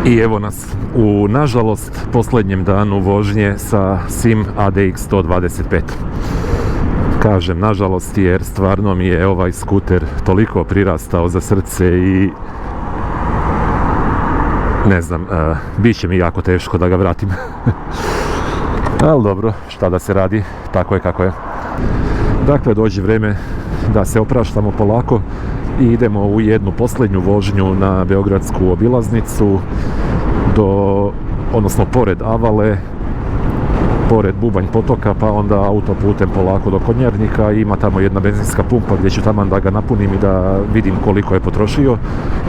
I evo nas u, nažalost, posljednjem danu vožnje sa Sim ADX 125. Kažem nažalost jer stvarno mi je ovaj skuter toliko prirastao za srce i ne znam, bit će mi jako teško da ga vratim. Ali dobro, šta da se radi, tako je kako je. Dakle, dođe vrijeme da se opraštamo polako i idemo u jednu posljednju vožnju na beogradsku obilaznicu odnosno pored Avale, pored Bubanj potoka, pa onda autoputem polako do Konjarnika. Ima tamo jedna benzinska pumpa gdje ću tamo da ga napunim i da vidim koliko je potrošio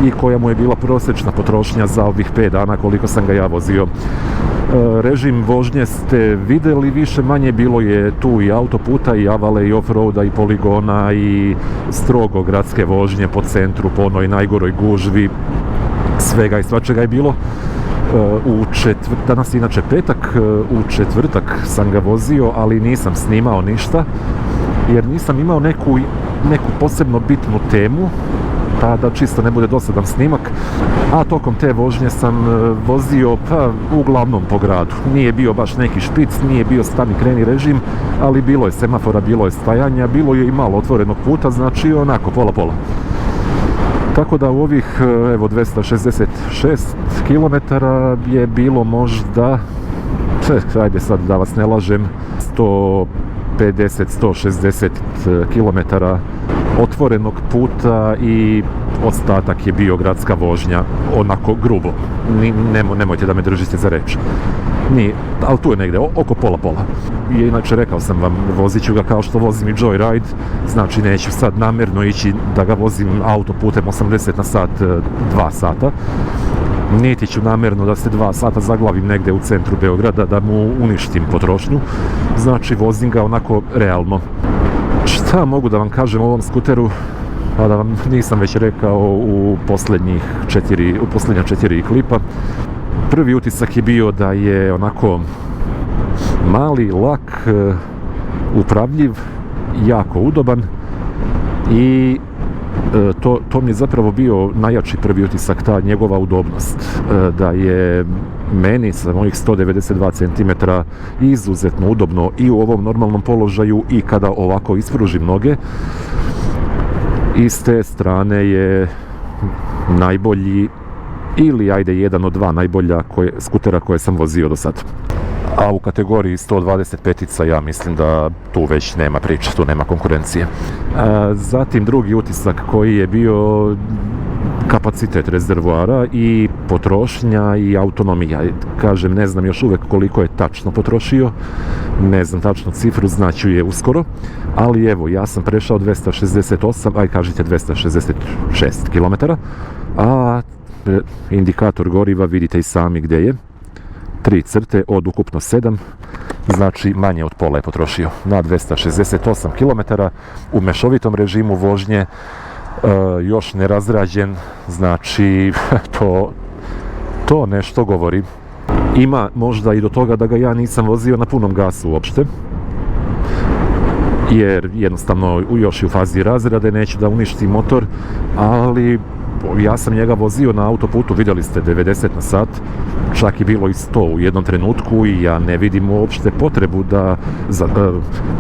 i koja mu je bila prosječna potrošnja za ovih 5 dana koliko sam ga ja vozio. Režim vožnje ste vidjeli više manje, bilo je tu i autoputa i Avale i offroada i poligona i strogo gradske vožnje po centru, po onoj najgoroj gužvi, svega i svačega je bilo. Danas je inače petak, u četvrtak sam ga vozio, ali nisam snimao ništa jer nisam imao neku posebno bitnu temu, pa da čisto ne bude dosadan snimak, a tokom te vožnje sam vozio uglavnom po gradu. Nije bio baš neki špic, nije bio stani kreni režim, ali bilo je semafora, bilo je stajanja, bilo je i malo otvorenog puta, znači onako pola-pola. Tako da u ovih, evo, 266 km je bilo možda, ajde sad da vas ne lažem, 150-160 km otvorenog puta i ostatak je bio gradska vožnja, onako grubo. Nemojte da me držite za reč. Nije, ali tu je negdje, oko pola-pola. I inače rekao sam vam, vozit ću ga kao što vozim i Joyride, znači neću sad namjerno ići da ga vozim autoputem 80 na sat 2 sata. Niti ću namjerno da se 2 sata zaglavim negdje u centru Beograda, da mu uništim potrošnju. Znači vozim ga onako realno. Šta mogu da vam kažem o ovom skuteru, a da vam nisam već rekao u posljednja 4 klipa. Prvi utisak je bio da je onako mali, lak, upravljiv, jako udoban i to mi je zapravo bio najjači prvi utisak, ta njegova udobnost, da je meni sa mojih 192 cm izuzetno udobno i u ovom normalnom položaju i kada ovako ispružim noge. I s te strane je najbolji, ili ajde jedan od 2 najbolja skutera koje sam vozio do sad. A u kategoriji 125-ica ja mislim da tu već nema priče, tu nema konkurencije. Zatim drugi utisak koji je bio kapacitet rezervoara i potrošnja i autonomija. Kažem, ne znam još uvijek koliko je tačno potrošio, ne znam tačno cifru, znaću je uskoro, ali evo, ja sam prešao 268, aj kažite 266 km, a indikator goriva vidite i sami gdje je. 3 crte od ukupno 7, znači manje od pola je potrošio na 268 km u mešovitom režimu vožnje, još nerazrađen, znači to nešto govori. Ima možda i do toga da ga ja nisam vozio na punom gasu uopšte, jer jednostavno još je u fazi razrade, neću da uništim motor, ali ja sam njega vozio na autoputu, vidjeli ste, 90 na sat, čak i bilo i 100 u jednom trenutku i ja ne vidim uopšte potrebu da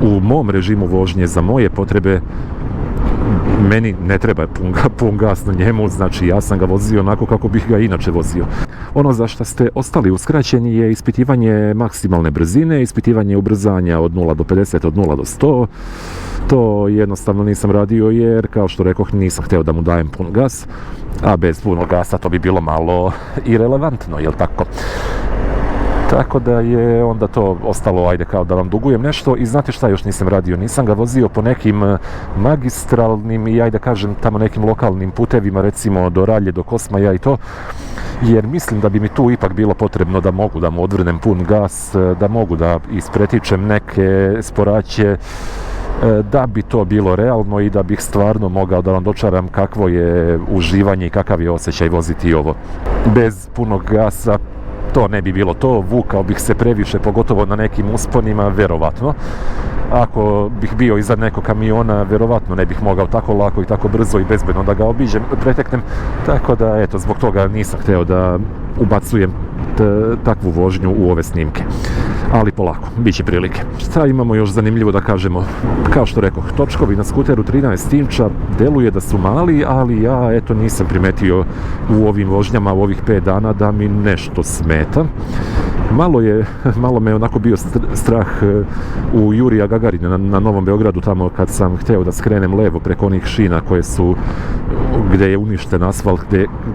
u mom režimu vožnje za moje potrebe meni ne treba pun gas na njemu, znači ja sam ga vozio onako kako bih ga inače vozio. Ono za što ste ostali uskraćeni je ispitivanje maksimalne brzine, ispitivanje ubrzanja od 0 do 50, od 0 do 100. To jednostavno nisam radio jer, kao što rekoh, nisam htio da mu dajem pun gas, a bez punog gasa to bi bilo malo irelevantno, jel tako? Tako da je onda to ostalo, ajde, kao da vam dugujem nešto. I znate šta još nisam radio? Nisam ga vozio po nekim magistralnim i, ajde kažem, tamo nekim lokalnim putevima, recimo do Ralje, do Kosmaja i to, jer mislim da bi mi tu ipak bilo potrebno da mogu da mu odvrnem pun gas, da mogu da ispretičem neke sporaće, da bi to bilo realno i da bih stvarno mogao da vam dočaram kakvo je uživanje i kakav je osjećaj voziti ovo. Bez punog gasa to ne bi bilo to, vukao bih se previše, pogotovo na nekim usponima, verovatno. Ako bih bio iza nekog kamiona, verovatno ne bih mogao tako lako i tako brzo i bezbedno da ga preteknem. Tako da, eto, zbog toga nisam hteo da ubacujem takvu vožnju u ove snimke. Ali polako, bit će prilike. Šta imamo još zanimljivo da kažemo? Kao što rekoh, točkovi na skuteru 13 inča deluje da su mali, ali ja eto nisam primetio u ovim vožnjama, u ovih 5 dana da mi nešto smeta. Malo me onako bio strah u Jurija Gagarina na Novom Beogradu, tamo kad sam hteo da skrenem levo preko onih šina koje su, gde je uništen asfalt,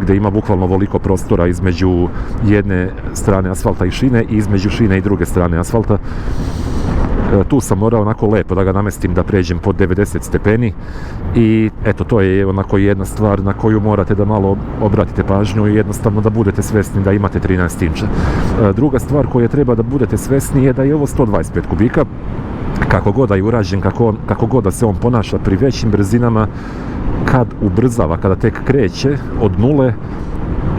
gde ima bukvalno ovoliko prostora između jedne strane asfalta i šine i između šine i druge strane asfalta. Tu sam morao onako lepo da ga namestim da pređem pod 90 stepeni i eto, to je onako jedna stvar na koju morate da malo obratite pažnju i jednostavno da budete svesni da imate 13 inča. Druga stvar koju treba da budete svesni je da je ovo 125 kubika, kako god da je urađen, kako god da se on ponaša pri većim brzinama, kad ubrzava, kada tek kreće od nule,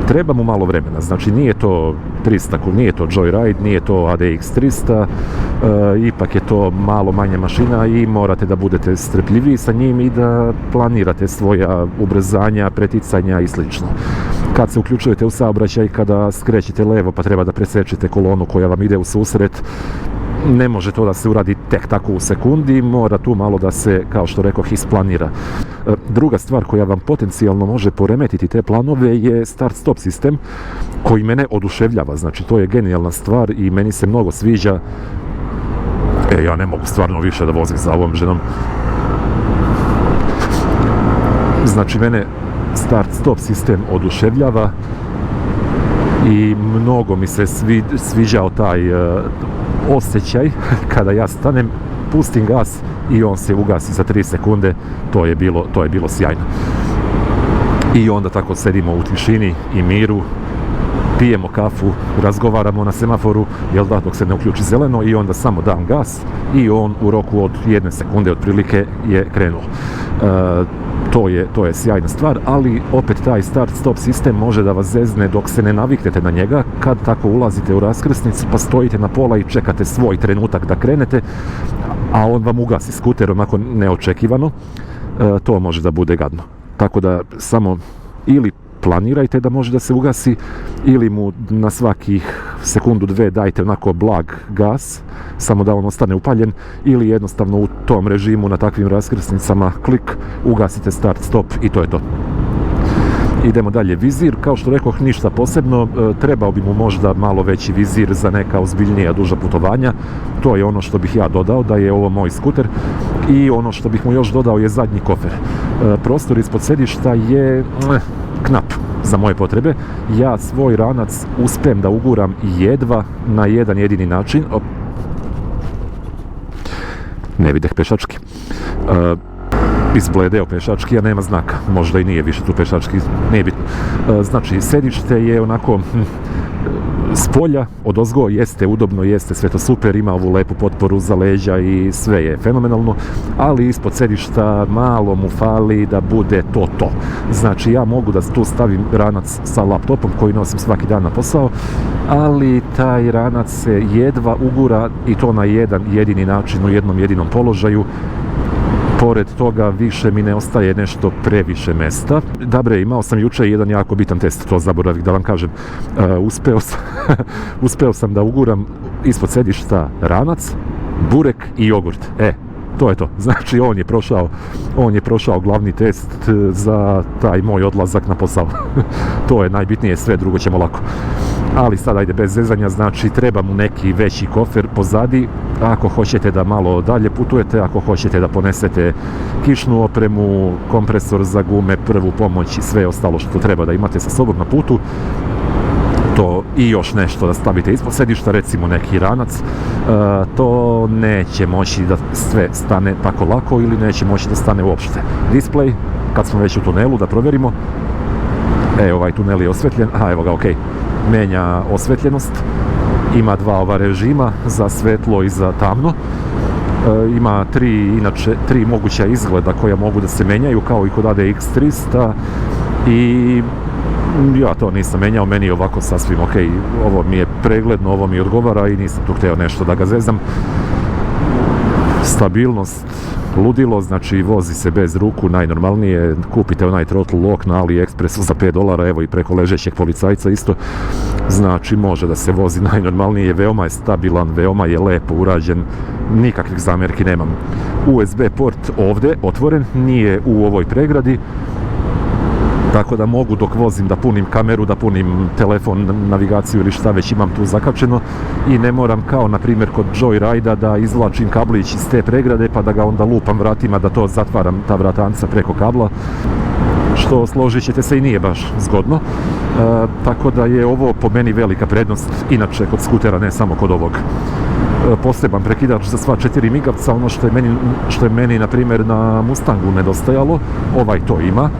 treba mu malo vremena. Znači nije to 300, nije to Joyride, nije to ADX 300, ipak je to malo manja mašina i morate da budete strpljiviji sa njim i da planirate svoja ubrzanja, preticanja i slično. Kad se uključujete u saobraćaj, kada skrećete levo pa treba da presečete kolonu koja vam ide u susret, ne može to da se uradi tek tako u sekundi, mora tu malo da se, kao što rekoh, isplanira. Druga stvar koja vam potencijalno može poremetiti te planove je start-stop sistem koji mene oduševljava, znači to je genijalna stvar i meni se mnogo sviđa. Ja ne mogu stvarno više da vozim za ovom ženom. Znači mene start-stop sistem oduševljava i mnogo mi se sviđao taj osjećaj kada ja stanem, pustim gas i on se ugasi za 3 sekunde, to je bilo sjajno. I onda tako sedimo u tišini i miru, pijemo kafu, razgovaramo na semaforu, jel da, dok se ne uključi zeleno i onda samo dam gas i on u roku od 1 sekunde otprilike je krenuo. To je sjajna stvar, ali opet taj start-stop sistem može da vas zezne dok se ne naviknete na njega, kad tako ulazite u raskrsnicu pa stojite na pola i čekate svoj trenutak da krenete, a on vam ugasi skuter onako neočekivano, to može da bude gadno. Tako da samo ili planirajte da može da se ugasi ili mu na svakih sekundu, dve dajte onako blag gas, samo da on ostane upaljen, ili jednostavno u tom režimu na takvim raskrsnicama klik, ugasite start stop i to je to. Idemo dalje, vizir, kao što rekoh, ništa posebno, trebao bi mu možda malo veći vizir za neka ozbiljnija duža putovanja, to je ono što bih ja dodao, da je ovo moj skuter, i ono što bih mu još dodao je zadnji kofer. Prostor ispod sedišta je knap za moje potrebe, ja svoj ranac uspem da uguram jedva na jedan jedini način, ne videh pešački, izbledeo pešački, a nema znaka, možda i nije više tu pešački, nije bitno. Znači, sedište je onako s polja, odozgo, jeste udobno, jeste sve to super, ima ovu lepu potporu za leđa i sve je fenomenalno, ali ispod sedišta malo mu fali da bude to. Znači, ja mogu da tu stavim ranac sa laptopom koji nosim svaki dan na posao, ali taj ranac se jedva ugura i to na jedan jedini način, u jednom jedinom položaju. Pored toga više mi ne ostaje nešto previše mesta. Dobre, imao sam juče jedan jako bitan test, to zaboravih da vam kažem. Uspeo sam da uguram ispod sedišta ranac, burek i jogurt. To je to. Znači, on je prošao glavni test za taj moj odlazak na posao. To je najbitnije, sve drugo ćemo lako. Ali sad ajde bez zezanja, znači treba mu neki veći kofer pozadi, ako hoćete da malo dalje putujete, ako hoćete da ponesete kišnu opremu, kompresor za gume, prvu pomoć i sve ostalo što treba da imate sa sobom na putu. To i još nešto da stavite ispod sedišta, recimo neki ranac, to neće moći da sve stane tako lako ili neće moći da stane uopšte. Display, kad smo već u tunelu, da provjerimo. Ovaj tunel je osvetljen, evo ga, ok. Menja osvetljenost, ima dva ova režima, za svetlo i za tamno. Ima tri moguća izgleda koja mogu da se menjaju, kao i kod ADX 300, i ja to nisam menjao, meni je ovako sasvim ok, ovo mi je pregledno, ovo mi odgovara i nisam tu hteo nešto da ga zezam. Stabilnost, ludilo, znači vozi se bez ruku, najnormalnije, kupite onaj throttle lock na AliExpressu za $5, evo i preko ležećeg policajca isto, znači može da se vozi najnormalnije, veoma je stabilan, veoma je lepo urađen, nikakvih zamjerki nemam. USB port ovdje, otvoren, nije u ovoj pregradi, tako da mogu dok vozim da punim kameru, da punim telefon, navigaciju ili šta već imam tu zakačeno i ne moram kao na primjer kod Joyrida da izvlačim kablić iz te pregrade pa da ga onda lupam vratima da to zatvaram ta vratanca preko kabla, što složit ćete se i nije baš zgodno, tako da je ovo po meni velika prednost, inače kod skutera, ne samo kod ovog. Poseban prekidač za sva 4 migavca, ono što je meni na primjer na Mustangu nedostajalo, ovaj to ima.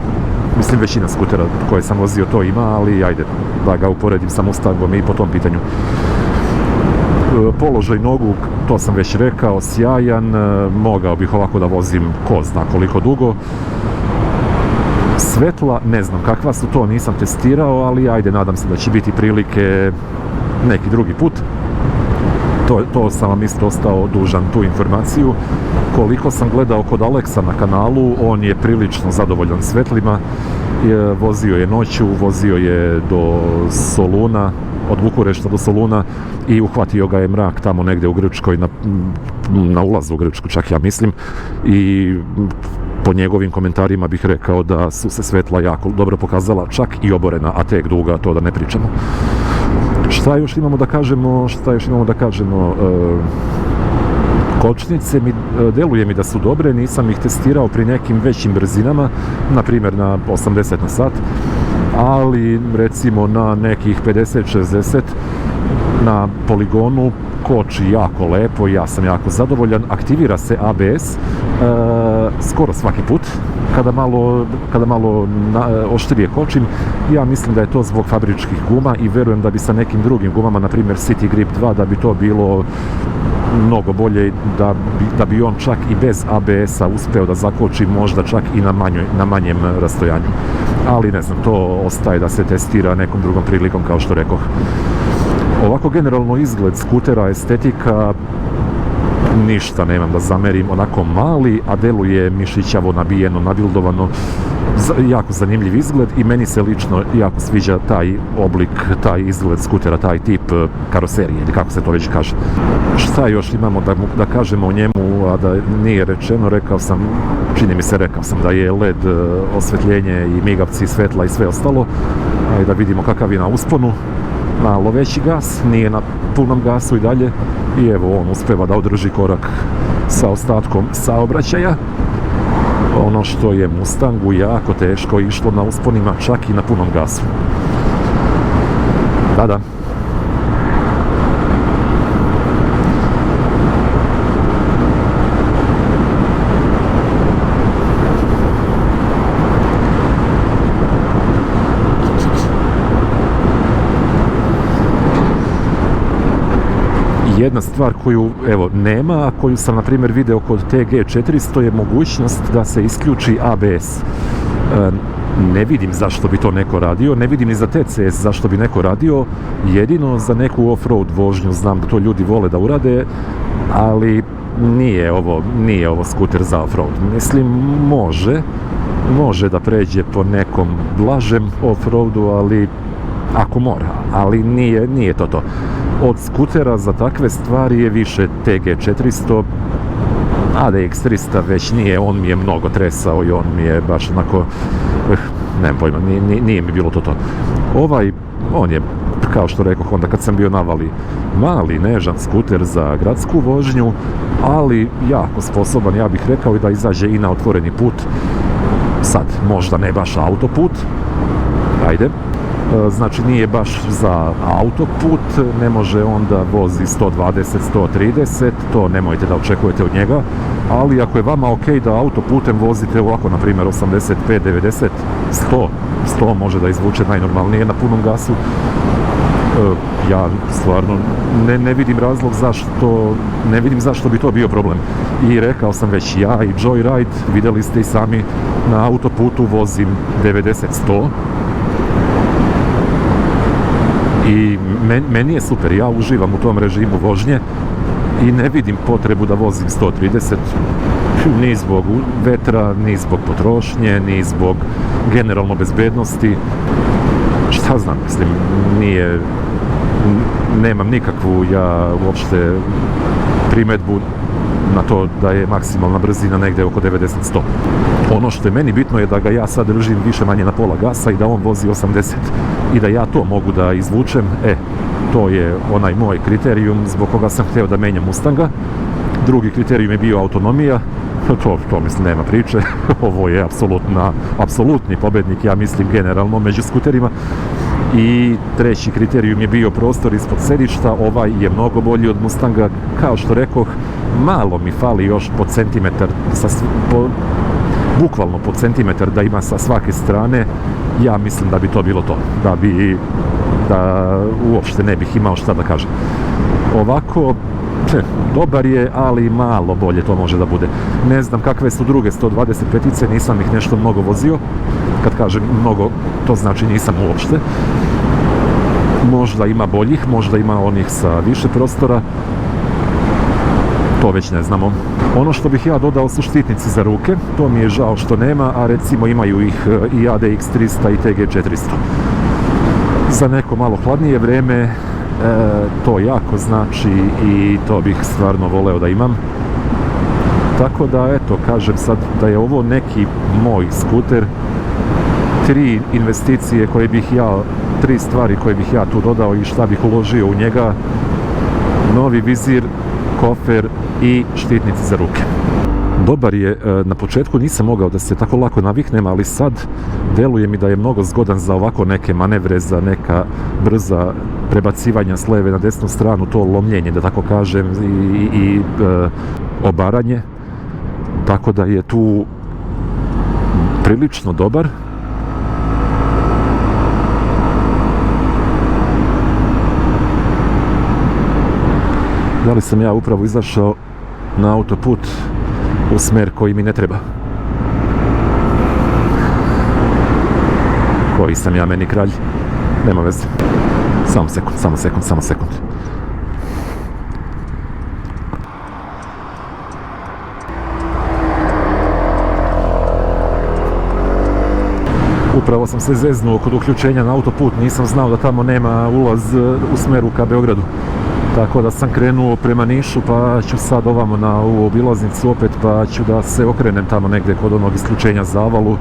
Mislim, većina skutera koje sam vozio to ima, ali ajde, da ga uporedim sa Mustangom i po tom pitanju. Položaj nogu, to sam već rekao, sjajan, mogao bih ovako da vozim ko zna koliko dugo. Svetla, ne znam kakva su to, nisam testirao, ali ajde, nadam se da će biti prilike neki drugi put. To sam vam isto ostao dužan, tu informaciju. Koliko sam gledao kod Alexa na kanalu, on je prilično zadovoljan svetlima. Vozio je noću, vozio je do Soluna, od Bukurešta do Soluna i uhvatio ga je mrak tamo negdje u Grčkoj, na ulazu u Grčku čak ja mislim. I po njegovim komentarima bih rekao da su se svetla jako dobro pokazala, čak i oborena, a tek duga, to da ne pričamo. Šta još imamo da kažemo? Kočnice deluje mi da su dobre, nisam ih testirao pri nekim većim brzinama, na primjer na 80 na sat, ali recimo na nekih 50-60 na poligonu koči jako lepo, ja sam jako zadovoljan. Aktivira se ABS skoro svaki put kada malo oštrije kočim. Ja mislim da je to zbog fabričkih guma i verujem da bi sa nekim drugim gumama, na primjer City Grip 2, da bi to bilo mnogo bolje, da bi on čak i bez ABS-a uspeo da zakoči možda čak i na manjem rastojanju. Ali ne znam, to ostaje da se testira nekom drugom prilikom, kao što rekoh. Ovako generalno izgled skutera, estetika, ništa nemam da zamerim, onako mali, a deluje mišićavo, nabijeno, nabildovano, jako zanimljiv izgled i meni se lično jako sviđa taj oblik, taj izgled skutera, taj tip karoserije, ili kako se to već kaže. Šta još imamo da kažemo o njemu, a da nije rečeno, rekao sam da je LED osvetljenje i migavci, svetla i sve ostalo. Ajde da vidimo kakav je na usponu. Malo veći gas, nije na punom gasu i dalje, i evo on uspeva da održi korak sa ostatkom saobraćaja. Ono što je Mustangu jako teško išlo na usponima, čak i na punom gasu. Da. Jedna stvar koju nema, a koju sam na primjer video kod TG400 je mogućnost da se isključi ABS. Ne vidim zašto bi to neko radio, ne vidim ni za TCS zašto bi neko radio, jedino za neku off-road vožnju znam da to ljudi vole da urade, ali nije ovo skuter za off-road. Mislim, može da pređe po nekom blažem off-roadu, ali ako mora, ali nije to. Od skutera za takve stvari je više TG400, ADX300 već nije, on mi je mnogo tresao i on mi je baš onako, nemam pojma, nije mi bilo to. On je, kao što rekoh onda kad sam bio na Vali, mali, nežan skuter za gradsku vožnju, ali jako sposoban, ja bih rekao, i da izađe i na otvoreni put. Sad, možda ne baš autoput, ajde. Znači nije baš za autoput, ne može onda vozi 120, 130, to nemojte da očekujete od njega, ali ako je vama ok da autoputem vozite ovako, na primjer 85, 90, 100 može da izvuče najnormalnije na punom gasu. Ja stvarno ne vidim razlog zašto bi to bio problem. I rekao sam već, ja i Joyride, vidjeli ste i sami, na autoputu vozim 90-100, i meni je super, ja uživam u tom režimu vožnje i ne vidim potrebu da vozim 130, ni zbog vetra, ni zbog potrošnje, ni zbog generalno bezbednosti. Šta znam, mislim, nemam nikakvu ja uopšte primedbu na to da je maksimalna brzina negde oko 90-100. Ono što je meni bitno je da ga ja sad držim više manje na pola gasa i da on vozi 80 i da ja to mogu da izvučem. To je onaj moj kriterijum zbog koga sam hteo da menjam Mustanga. Drugi kriterijum je bio autonomija. To mislim nema priče. Ovo je apsolutni pobednik, ja mislim, generalno među skuterima. I treći kriterijum je bio prostor ispod sedišta. Ovaj je mnogo bolji od Mustanga. Kao što rekoh, malo mi fali još po centimetar, bukvalno po centimetar da ima sa svake strane. Ja mislim da bi to bilo to. Da uopšte ne bih imao šta da kažem. Ovako, dobar je, ali malo bolje to može da bude. Ne znam kakve su druge 125-ice, nisam ih nešto mnogo vozio. Kad kažem mnogo, to znači nisam uopšte. Možda ima boljih, možda ima onih sa više prostora. To već ne znamo. Ono što bih ja dodao su štitnici za ruke, to mi je žao što nema, a recimo imaju ih i ADX 300 i TG 400. Za neko malo hladnije vreme to jako znači i to bih stvarno voleo da imam. Tako da, eto, kažem sad da je ovo neki moj skuter. Tri stvari koje bih ja tu dodao i šta bih uložio u njega: novi vizir, kofer i štitnici za ruke. Dobar je, na početku nisam mogao da se tako lako naviknem, ali sad deluje mi da je mnogo zgodan za ovako neke manevre, za neka brza prebacivanja s leve na desnu stranu, to lomljenje, da tako kažem, i obaranje. Tako da je tu prilično dobar. Da li sam ja upravo izašao na autoput u smer koji mi ne treba? Koji sam ja meni kralj? Nema veze. Samo sekund. Upravo sam se zeznuo kod uključenja na autoput, nisam znao da tamo nema ulaz u smeru ka Beogradu. Tako da sam krenuo prema Nišu, pa ću sad ovamo na ovu obilaznicu opet, pa ću da se okrenem tamo negde kod onog isključenja za Avalu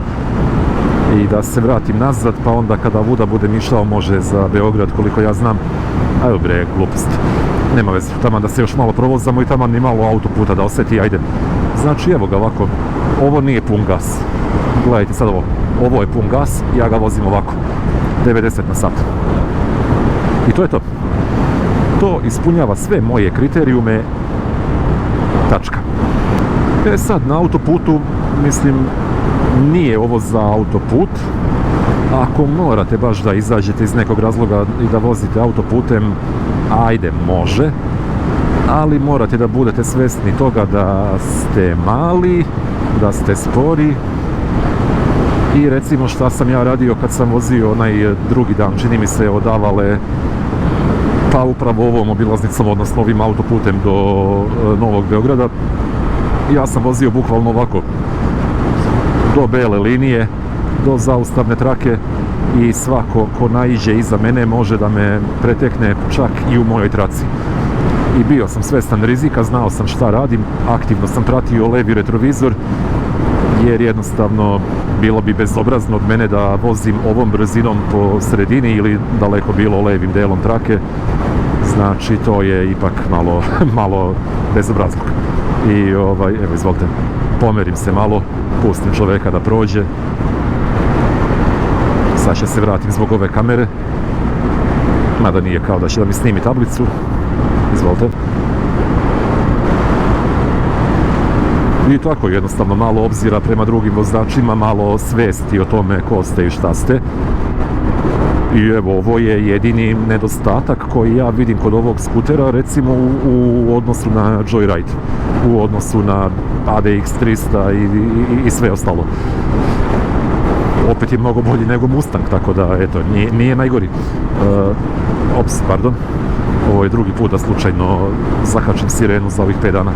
i da se vratim nazad, pa onda kada vuda budem išao može za Beograd, koliko ja znam. Ajde bre, glupost. Nema veze, tamo da se još malo provozamo i tamo ni malo autoputa da oseti, ajde. Znači evo ga ovako, ovo nije pun gas. Gledajte sad ovo je pun gas, ja ga vozim ovako, 90 na sat. I to je to. To ispunjava sve moje kriterijume, tačka. Sad na autoputu, mislim, nije ovo za autoput. Ako morate baš da izađete iz nekog razloga i da vozite autoputem, ajde, može, ali morate da budete svesni toga da ste mali, da ste spori. I recimo šta sam ja radio kad sam vozio onaj drugi dan, čini mi se, od Avale pa upravo ovom obilaznicom, odnosno ovim autoputem do Novog Beograda. Ja sam vozio bukvalno ovako do bele linije, do zaustavne trake i svako ko naiđe iza mene može da me pretekne čak i u mojoj traci. I bio sam svestan rizika, znao sam šta radim, aktivno sam pratio levi retrovizor, jer jednostavno bilo bi bezobrazno od mene da vozim ovom brzinom po sredini ili daleko bilo levim delom trake. Znači to je ipak malo bezobrazno. I evo izvolite, pomerim se malo, pustim čoveka da prođe. Sad će se vratim zbog ove kamere, mada nije kao da će da mi snimi tablicu. Izvolite. I tako, jednostavno malo obzira prema drugim vozačima, malo svesti o tome ko ste i šta ste. I evo, ovo je jedini nedostatak koji ja vidim kod ovog skutera, recimo u odnosu na Joyride, u odnosu na ADX 300 i sve ostalo. Opet je mnogo bolji nego Mustang, tako da, eto, nije najgori. Ovo je drugi put da slučajno zakačim sirenu za ovih 5 dana.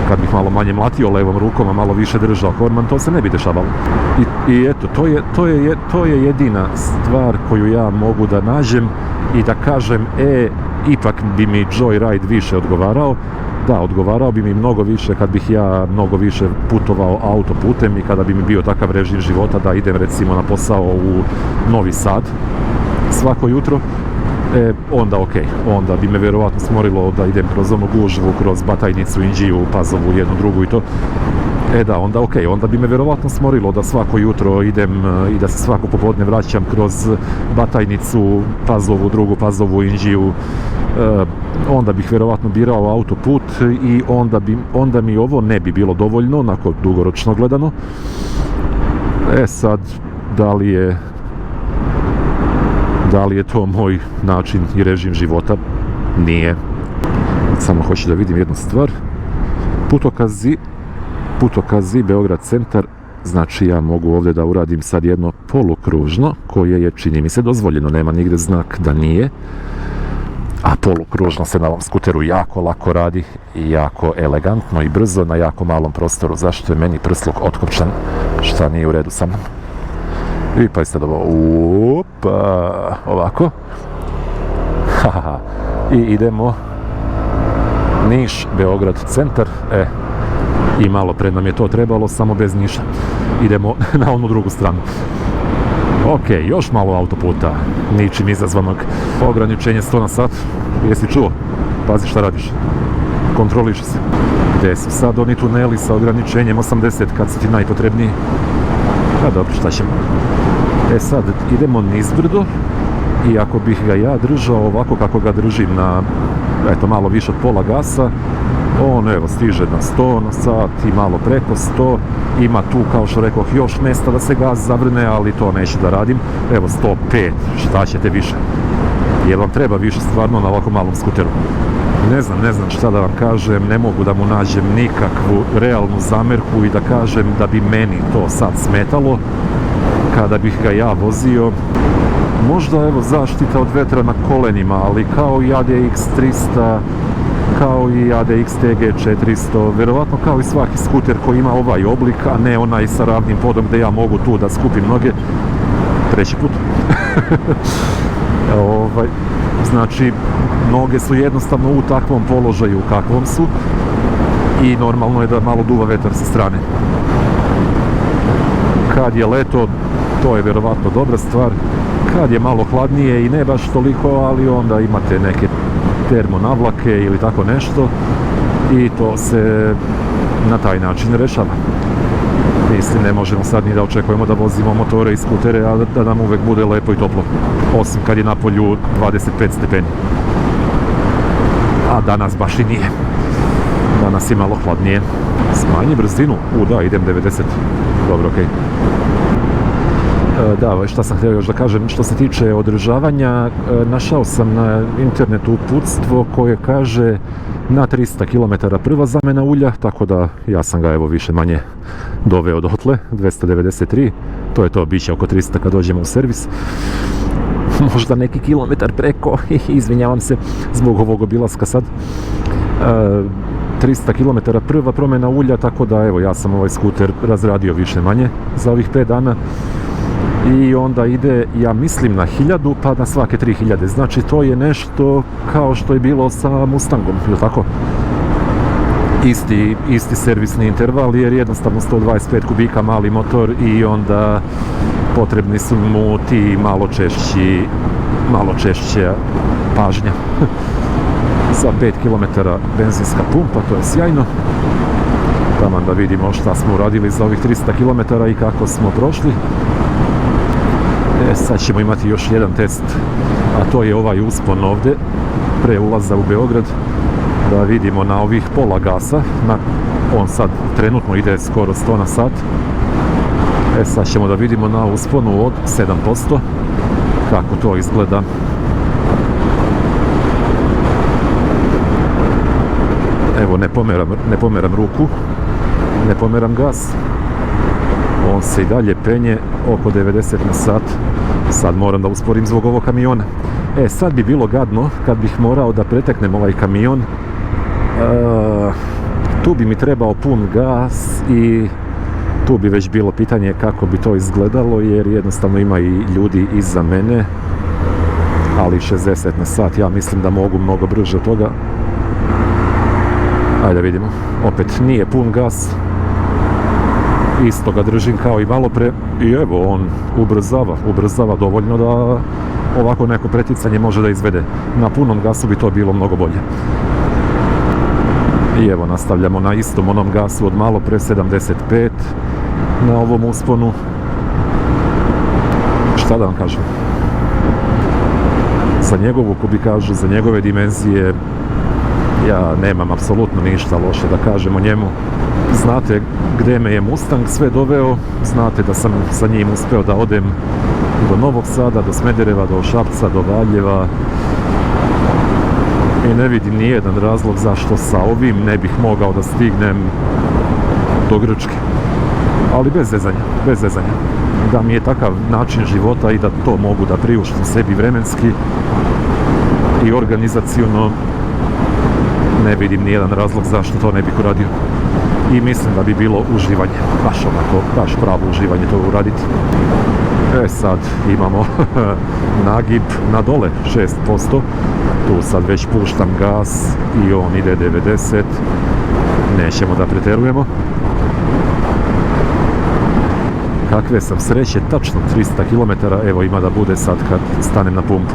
Kad bih malo manje mlatio levom rukom, a malo više držao korman, to se ne bi dešavalo. I eto, to je jedina stvar koju ja mogu da nađem i da kažem, ipak bi mi Joyride više odgovarao. Da, odgovarao bi mi mnogo više kad bih ja mnogo više putovao autoputem i kada bi mi bio takav režim života da idem recimo na posao u Novi Sad svako jutro. Onda ok, onda bi me vjerovatno smorilo da idem kroz onu gužvu, kroz Batajnicu, Inđiju, Pazovu, jednu, drugu i to. Da, onda ok, onda bi me vjerovatno smorilo da svako jutro idem i da se svako popodne vraćam kroz Batajnicu, Pazovu, drugu Pazovu, Inđiju. Onda bih vjerovatno birao autoput i onda mi ovo ne bi bilo dovoljno, onako dugoročno gledano. Sad, da li je to moj način i režim života? Nije. Samo hoću da vidim jednu stvar. Putokazi Beograd centar, znači ja mogu ovdje da uradim sad jedno polukružno koje je, čini mi se, dozvoljeno, nema nigdje znak da nije. A polukružno se na ovom skuteru jako lako radi i jako elegantno i brzo na jako malom prostoru. Zašto je meni prsluk otkopčan? Šta nije u redu sa mnom? I pa jeste dobro, ovako. I idemo Niš, Beograd centar. I malo pred nam je to trebalo, samo bez Niša. Idemo na onu drugu stranu. Ok, još malo autoputa, ničim izazvanog. Ograničenje 100 na sat. Jesi čuo? Pazi šta radiš. Kontroliši se. Gdje su sad oni tuneli sa ograničenjem 80 kad su ti najpotrebniji? Dobro, šta ćemo? Sad idemo nizbrdo i ako bih ga ja držao ovako kako ga držim na, malo više od pola gasa, on stiže na 100 na sat i malo preko 100, ima tu, kao što rekoh, još mjesta da se gas zavrne, ali to neću da radim. 105, šta ćete više? Jer vam treba više stvarno na ovako malom skuteru? Ne znam šta da vam kažem, ne mogu da mu nađem nikakvu realnu zamerku i da kažem da bi meni to sad smetalo kada bih ga ja vozio. Možda zaštita od vetra na kolenima, ali kao i ADX 300, kao i ADX TG 400, vjerovatno kao i svaki skuter koji ima ovaj oblik, a ne onaj sa ravnim podom gdje ja mogu tu da skupim noge. Treći put. Znači, noge su jednostavno u takvom položaju u kakvom su i normalno je da malo duva vetar sa strane. Kad je leto, to je vjerovatno dobra stvar. Kad je malo hladnije i ne baš toliko, ali onda imate neke termonavlake ili tako nešto i to se na taj način rešava. Mislim, ne možemo sad ni da očekujemo da vozimo motore i skutere, a da nam uvek bude lepo i toplo. Osim kad je na polju 25 stepeni. A danas baš i nije. Danas je malo hladnije. Smanji brzinu. Da, idem 90. Dobro, okej. Da, šta sam htio još da kažem, što se tiče održavanja, našao sam na internetu uputstvo koje kaže na 300 km prva zamjena ulja, tako da ja sam ga više manje doveo dotle, 293, to je to, bit će oko 300 kad dođemo u servis. Možda neki kilometar preko, izvinjavam se zbog ovog obilaska sad. 300 km prva promjena ulja, tako da ja sam ovaj skuter razradio više manje za ovih 5 dana. I onda ide, ja mislim, na 1000 pa na svake 3000. Znači to je nešto kao što je bilo sa Mustangom, je li tako? Isti servisni interval jer jednostavno 125 kubika mali motor i onda potrebni su mu ti malo češća pažnja. Za 5 km benzinska pumpa, to je sjajno. Taman da vidimo šta smo uradili za ovih 300 km i kako smo prošli. Sad ćemo imati još jedan test, a to je ovaj uspon ovdje, pre ulaza u Beograd, da vidimo na ovih pola gasa, on sad trenutno ide skoro 100 na sat. Sad ćemo da vidimo na usponu od 7%, kako to izgleda. Ne pomeram ruku, ne pomeram gas. On se i dalje penje oko 90 na sat. Sad moram da usporim zbog ovog kamiona. Sad bi bilo gadno kad bih morao da preteknem ovaj kamion. Tu bi mi trebao pun gas i tu bi već bilo pitanje kako bi to izgledalo, jer jednostavno ima i ljudi iza mene, ali 60 na sat, ja mislim da mogu mnogo brže od toga. Ajde vidimo, opet nije pun gas, isto ga držim kao i malo pre i evo on ubrzava dovoljno da ovako neko preticanje može da izvede. Na punom gasu bi to bilo mnogo bolje. I evo nastavljamo na istom onom gasu od malo pre, 75 na ovom usponu. Šta da vam kažem? Za njegovu kubikažu, za njegove dimenzije, ja nemam apsolutno ništa loše da kažem o njemu. Znate gdje me je Mustang sve doveo, znate da sam sa njim uspeo da odem do Novog Sada, do Smedereva, do Šapca, do Valjeva. I ne vidim nijedan razlog zašto sa ovim ne bih mogao da stignem do Grčke. Ali bez zezanja. Da mi je takav način života i da to mogu da priuštim sebi vremenski i organizaciono, ne vidim nijedan razlog zašto to ne bih uradio. I mislim da bi bilo uživanje, baš pravo uživanje to uraditi. Sad imamo nagib na dole 6%, tu sad već puštam gas i on ide 90, nećemo da preterujemo. Kakve sam sreće, tačno 300 km, evo ima da bude sad kad stanem na pumpu.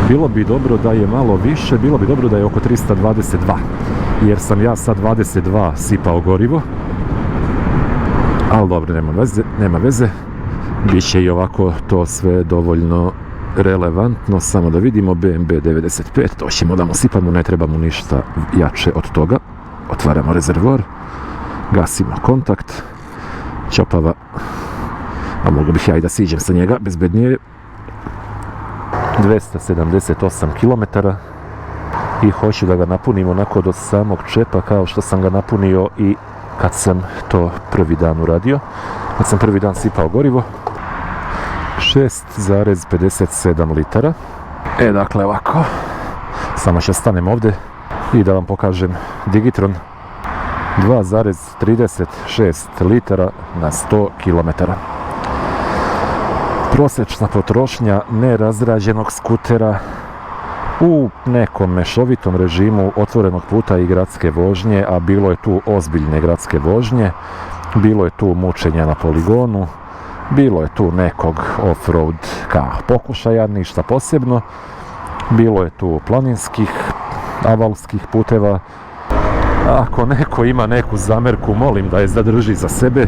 Bilo bi dobro da je malo više, bilo bi dobro da je oko 322, jer sam ja sad 22 sipao gorivo, ali dobro, nema veze, bit će i ovako to sve dovoljno relevantno. Samo da vidimo, BMW 95, to ćemo da mu sipamo, ne trebamo ništa jače od toga. Otvaramo rezervoar, gasimo kontakt, čopava, a mogu bih ja i da siđem sa njega, bezbednije. 278 km i hoću da ga napunim onako do samog čepa kao što sam ga napunio i kad sam to prvi dan uradio, kad sam prvi dan sipao gorivo. 6,57 litara. Dakle ovako, samo ću stanem ovdje i da vam pokažem Digitron. 2,36 litara na 100 km. Prosječna potrošnja nerazrađenog skutera u nekom mešovitom režimu otvorenog puta i gradske vožnje, a bilo je tu ozbiljne gradske vožnje, bilo je tu mučenja na poligonu, bilo je tu nekog off-road pokušaja, ništa posebno, bilo je tu planinskih, avalskih puteva. Ako neko ima neku zamerku, molim da je zadrži za sebe,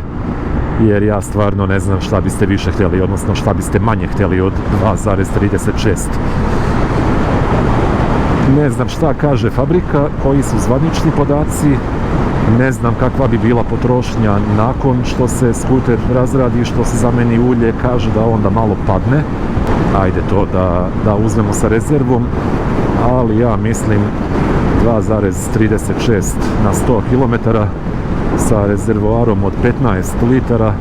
jer ja stvarno ne znam šta biste više htjeli, odnosno šta biste manje htjeli od 2,36. Ne znam šta kaže fabrika, koji su zvanični podaci, ne znam kakva bi bila potrošnja nakon što se skuter razradi, što se zameni ulje, kaže da onda malo padne. Ajde to da uzmemo sa rezervom, ali ja mislim 2,36 na 100 km sa rezervoarom od 15 litara,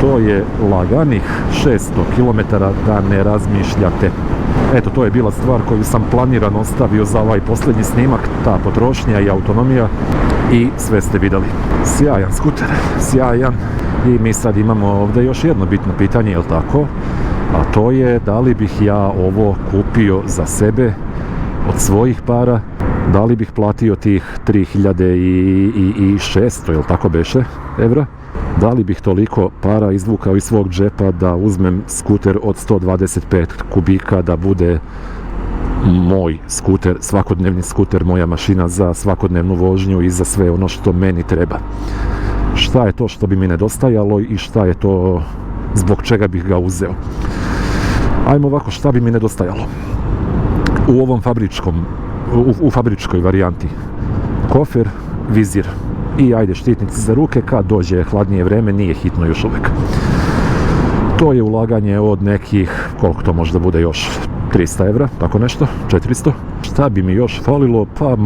to je laganih 600 km da ne razmišljate. Eto, to je bila stvar koju sam planirano ostavio za ovaj posljednji snimak, ta potrošnja i autonomija, i sve ste vidjeli. Sjajan skuter, sjajan. I mi sad imamo ovdje još jedno bitno pitanje, jel tako? A to je da li bih ja ovo kupio za sebe od svojih para, da li bih platio tih 3600, jel tako beše, evra? Da li bih toliko para izvukao iz svog džepa da uzmem skuter od 125 kubika, da bude moj skuter, svakodnevni skuter, moja mašina za svakodnevnu vožnju i za sve ono što meni treba? Šta je to što bi mi nedostajalo i šta je to zbog čega bih ga uzeo? Ajmo ovako, šta bi mi nedostajalo? U ovom u fabričkoj varijanti kofer, vizir i ajde štitnici za ruke kad dođe hladnije vreme, nije hitno još uvijek. To je ulaganje od nekih, koliko to možda bude još, 300 evra, tako nešto, 400. Šta bi mi još falilo? Pa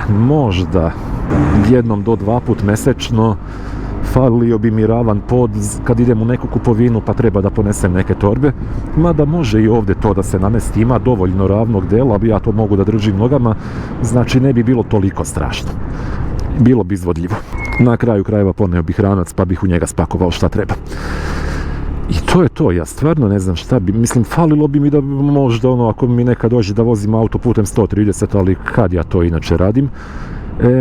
možda jednom do 2 put mesečno falio bi mi ravan pod kad idem u neku kupovinu pa treba da ponesem neke torbe, mada može i ovdje to da se namesti, ima dovoljno ravnog dela, ja to mogu da držim nogama, znači ne bi bilo toliko strašno. Bilo bi izvodljivo. Na kraju krajeva poneo bih ranac pa bih u njega spakovao šta treba. I to je to, ja stvarno ne znam šta bi, mislim, falilo bi mi da možda ako mi nekad dođe da vozim auto putem 130, ali kad ja to inače radim,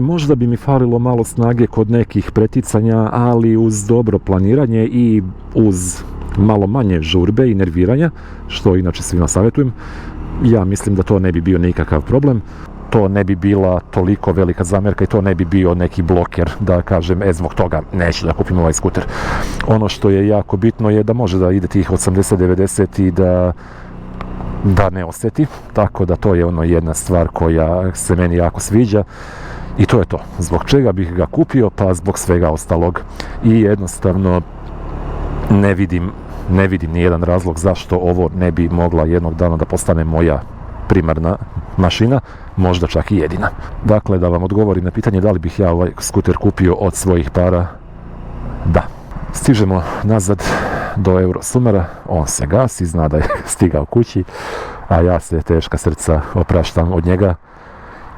možda bi mi falilo malo snage kod nekih preticanja, ali uz dobro planiranje i uz malo manje žurbe i nerviranja, što inače svima savjetujem, ja mislim da to ne bi bio nikakav problem. To ne bi bila toliko velika zamjerka i to ne bi bio neki bloker da kažem, zbog toga neću da kupim ovaj skuter. Ono što je jako bitno je da može da ide tih 80-90 i da ne osjeti, tako da to je jedna stvar koja se meni jako sviđa i to je to. Zbog čega bih ga kupio? Pa zbog svega ostalog i jednostavno ne vidim nijedan razlog zašto ovo ne bi mogla jednog dana da postane moja primarna mašina, možda čak i jedina. Dakle, da vam odgovorim na pitanje da li bih ja ovaj skuter kupio od svojih para, da. Stižemo nazad do Eurosumera, on se gasi, zna da je stigao kući, a ja se teška srca opraštam od njega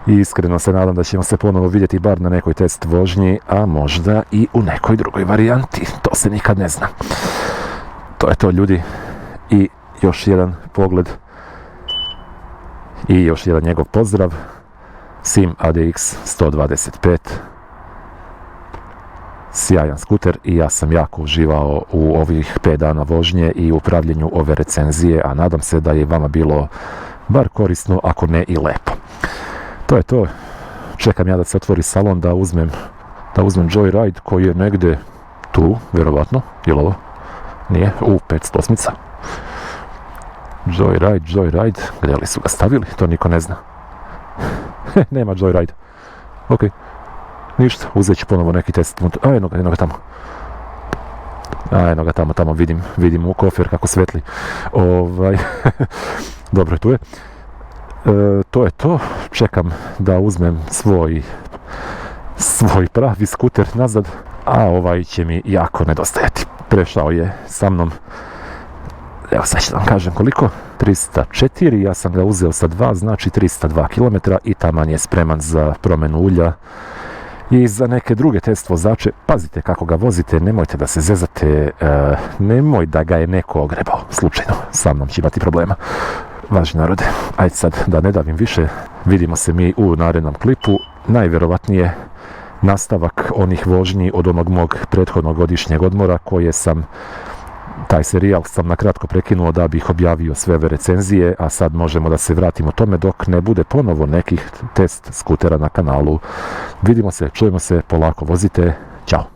i iskreno se nadam da ćemo se ponovo vidjeti bar na nekoj test vožnji, a možda i u nekoj drugoj varijanti, to se nikad ne zna. To je to, ljudi, i još jedan pogled i još jedan njegov pozdrav. Sim ADX 125, sjajan skuter i ja sam jako uživao u ovih 5 dana vožnje i upravljanju ove recenzije, a nadam se da je vama bilo bar korisno, ako ne i lepo. To je to, čekam ja da se otvori salon da uzmem Joyride koji je negdje tu, vjerovatno, je li ovo? Nije, 508. Joyride, gdje li su ga stavili, to niko ne zna. Nema Joyride. Ok, ništa, uzet ću ponovo neki test. Eno ga tamo. Eno ga tamo, vidim u kofer kako svetli. Dobro, tu je. To je to, čekam da uzmem svoj pravi skuter nazad, a ovaj će mi jako nedostajati. Prešao je sa mnom, evo sad ću da vam kažem koliko, 304, ja sam ga uzeo sa 2, znači 302 km i taman je spreman za promjenu ulja i za neke druge test vozače. Pazite kako ga vozite, nemojte da se zezate, nemoj da ga je neko ogrebao, slučajno, sa mnom će imati problema. Važni narode, ajde sad da ne davim više, vidimo se mi u narednom klipu, najvjerovatnije nastavak onih vožnji od onog mog prethodnog godišnjeg odmora taj serijal sam nakratko prekinuo da bih objavio sve ove recenzije, a sad možemo da se vratimo tome dok ne bude ponovo nekih test skutera na kanalu. Vidimo se, čujemo se, polako vozite, ćao!